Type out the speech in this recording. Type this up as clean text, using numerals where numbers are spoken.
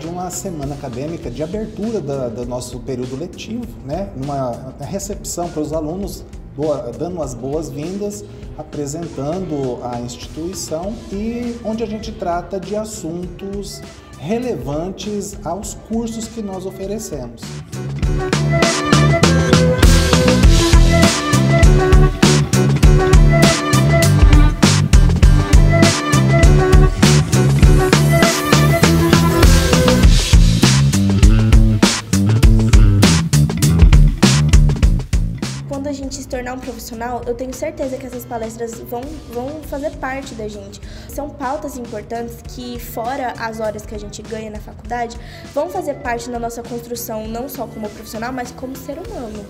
verdade, uma semana acadêmica de abertura do nosso período letivo, né? Uma recepção para os alunos, dando as boas-vindas, apresentando a instituição e onde a gente trata de assuntos relevantes aos cursos que nós oferecemos. Quando a gente se tornar um profissional, eu tenho certeza que essas palestras vão fazer parte da gente. São pautas importantes que, fora as horas que a gente ganha na faculdade, vão fazer parte da nossa construção, não só como profissional, mas como ser humano.